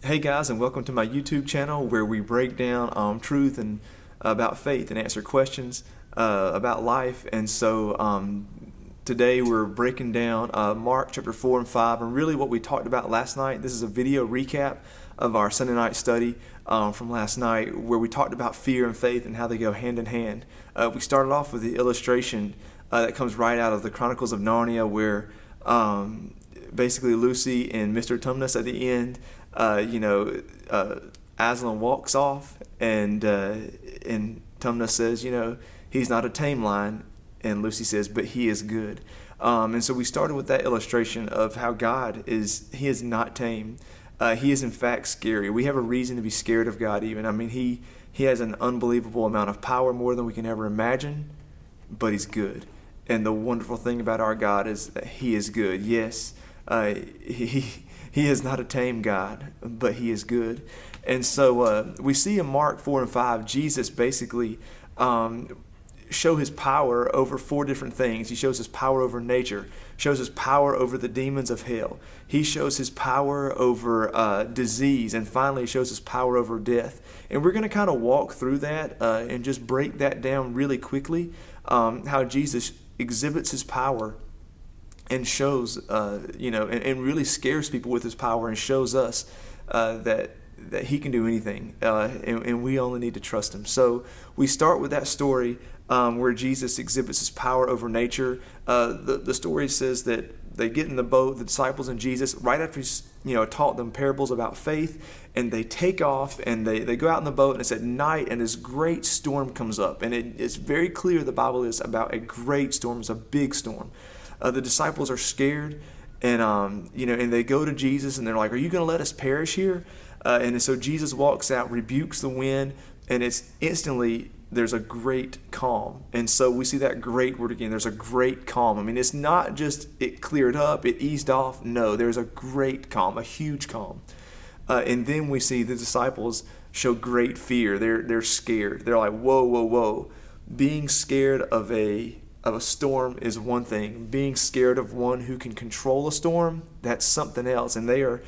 Hey guys, and welcome to my YouTube channel where we break down truth and about faith and answer questions about life. And so today we're breaking down Mark chapter 4 and 5, and really what we talked about last night. This is a video recap of our Sunday night study from last night, where we talked about fear and faith and how they go hand in hand. We started off with the illustration that comes right out of the Chronicles of Narnia, where basically Lucy and Mr. Tumnus at the end, Aslan walks off, and Tumnus says, he's not a tame lion, and Lucy says, but he is good. And so we started with that illustration of how God he is not tame. He is in fact scary. We have a reason to be scared of God even. I mean, he has an unbelievable amount of power, more than we can ever imagine, but he's good. And the wonderful thing about our God is that he is good. Yes, he is not a tame God, but he is good. And so we see in Mark 4 and 5, Jesus basically show his power over four different things. He shows his power over nature, shows his power over the demons of hell. He shows his power over disease, and finally shows his power over death. And we're going to kind of walk through that and just break that down really quickly, how Jesus exhibits his power and shows, and really scares people with his power, and shows us that he can do anything, and we only need to trust him. So we start with that story where Jesus exhibits his power over nature. The story says that they get in the boat, the disciples and Jesus, right after he's taught them parables about faith, and they take off, and they go out in the boat, and it's at night, and this great storm comes up, and it's very clear the Bible is about a great storm. It's a big storm. The disciples are scared, and and they go to Jesus, and they're like, "Are you going to let us perish here?" And so Jesus walks out, rebukes the wind, and it's instantly there's a great calm. And so we see that great word again. There's a great calm. I mean, it's not just it cleared up, it eased off. No, there's a great calm, a huge calm. And then we see the disciples show great fear. They're scared. They're like, "Whoa, whoa, whoa!" Being scared of a storm is one thing. Being scared of one who can control a storm, that's something else. And they're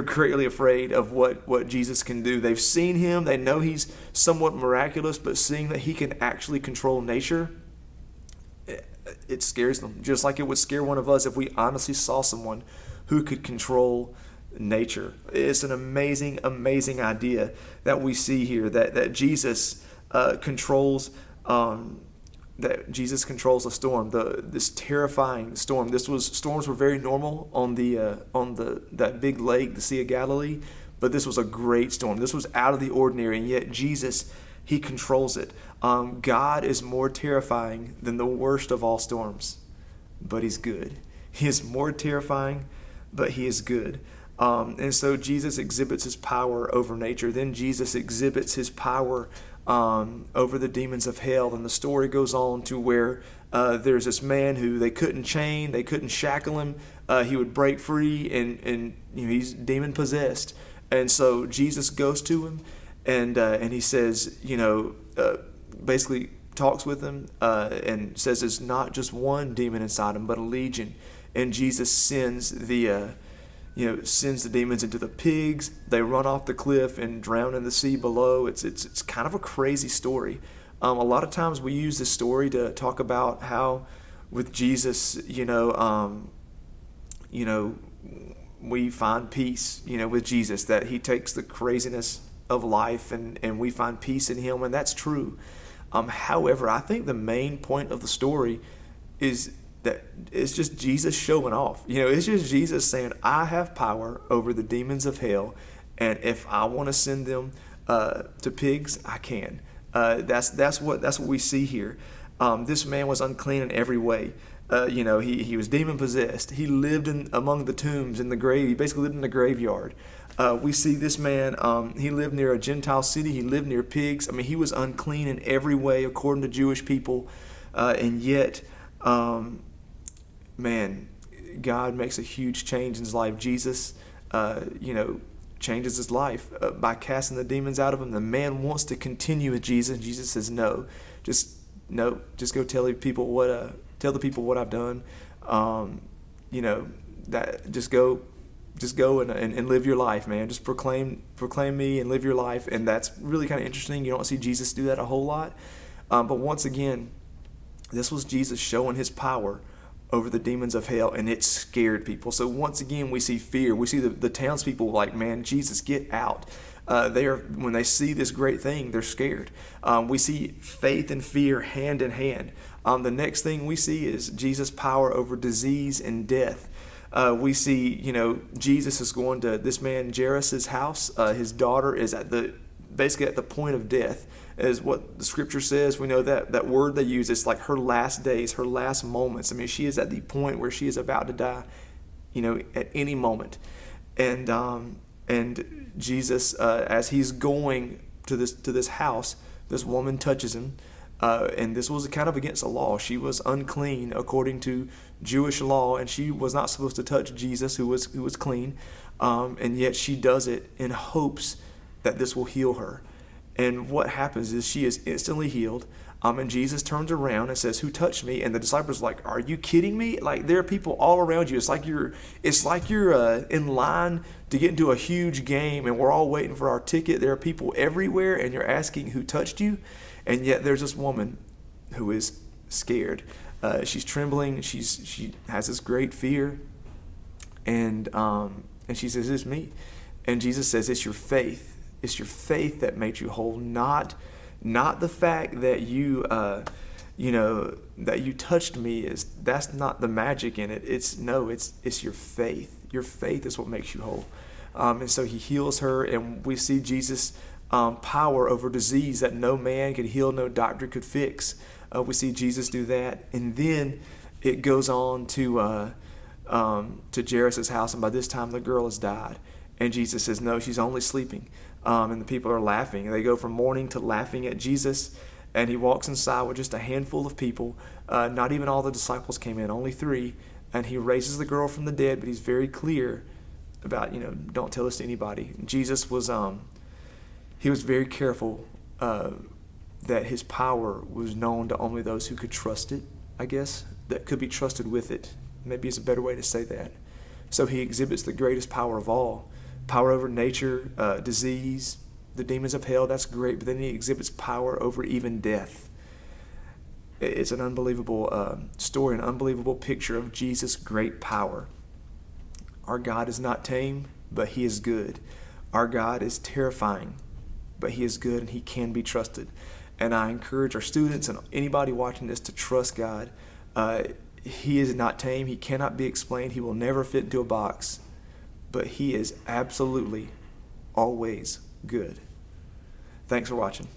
greatly afraid of what Jesus can do. They've seen him, they know he's somewhat miraculous, but seeing that he can actually control nature, it scares them. Just like it would scare one of us if we honestly saw someone who could control nature. It's an amazing, amazing idea that we see here, that Jesus controls a storm, this terrifying storm. Storms were very normal on that big lake, the Sea of Galilee, but this was a great storm. This was out of the ordinary, and yet Jesus, he controls it. God is more terrifying than the worst of all storms, but he's good. He is more terrifying, but he is good. And so Jesus exhibits his power over nature. Then Jesus exhibits his power over the demons of hell, and the story goes on to where there's this man who they couldn't chain, they couldn't shackle him. He would break free, and he's demon possessed. And so Jesus goes to him, and he says, basically talks with him and says there's not just one demon inside him, but a legion. And Jesus sends the demons into the pigs. They run off the cliff and drown in the sea below. It's kind of a crazy story. A lot of times we use this story to talk about how with Jesus, we find peace, with Jesus, that he takes the craziness of life and we find peace in him, and that's true. However, I think the main point of the story is that it's just Jesus showing off. It's just Jesus saying, I have power over the demons of hell, and if I want to send them to pigs, I can. That's what we see here. This man was unclean in every way. He was demon possessed. He lived among the tombs in the grave. He basically lived in the graveyard. We see this man, he lived near a Gentile city. He lived near pigs. I mean, he was unclean in every way according to Jewish people, and yet God makes a huge change in his life. Jesus, changes his life by casting the demons out of him. The man wants to continue with Jesus. Jesus says, "No, just go tell the people what I've done. That just go just go and live your life, man. Just proclaim me and live your life. And that's really kind of interesting. You don't see Jesus do that a whole lot. But once again, this was Jesus showing his power over the demons of hell, and it scared people. So once again, we see fear. We see the townspeople like, man, Jesus, get out. When they see this great thing, they're scared. We see faith and fear hand in hand. The next thing we see is Jesus' power over disease and death. We see, Jesus is going to this man Jairus' house. His daughter is basically at the point of death, is what the scripture says. We know that word they use, it's like her last days, her last moments. I mean, she is at the point where she is about to die, at any moment. And Jesus, as he's going to this house, this woman touches him. And this was kind of against the law. She was unclean according to Jewish law, and she was not supposed to touch Jesus, who was clean. And yet she does it in hopes that this will heal her. And what happens is she is instantly healed. And Jesus turns around and says, "Who touched me?" And the disciples are like, "Are you kidding me? Like, there are people all around you. It's like you're in line to get into a huge game, and we're all waiting for our ticket. There are people everywhere, and you're asking who touched you." And yet there's this woman who is scared. She's trembling. She has this great fear, and she says, "It's me." And Jesus says, "It's your faith. It's your faith that made you whole, not the fact that you that you touched me. That's not the magic in it. It's your faith. Your faith is what makes you whole." And so he heals her, and we see Jesus' power over disease that no man could heal, no doctor could fix. We see Jesus do that, and then it goes on to Jairus' house, and by this time the girl has died. And Jesus says, "No, she's only sleeping." And the people are laughing. They go from mourning to laughing at Jesus. And he walks inside with just a handful of people. Not even all the disciples came in, only 3. And he raises the girl from the dead, but he's very clear about, don't tell this to anybody. Jesus was he was very careful that his power was known to only those who could trust it, I guess, that could be trusted with it. Maybe it's a better way to say that. So he exhibits the greatest power of all. Power over nature, disease, the demons of hell, that's great, but then he exhibits power over even death. It's an unbelievable story, an unbelievable picture of Jesus' great power. Our God is not tame, but he is good. Our God is terrifying, but he is good and he can be trusted. And I encourage our students and anybody watching this to trust God. He is not tame. He cannot be explained. He will never fit into a box. But he is absolutely always good. Thanks for watching.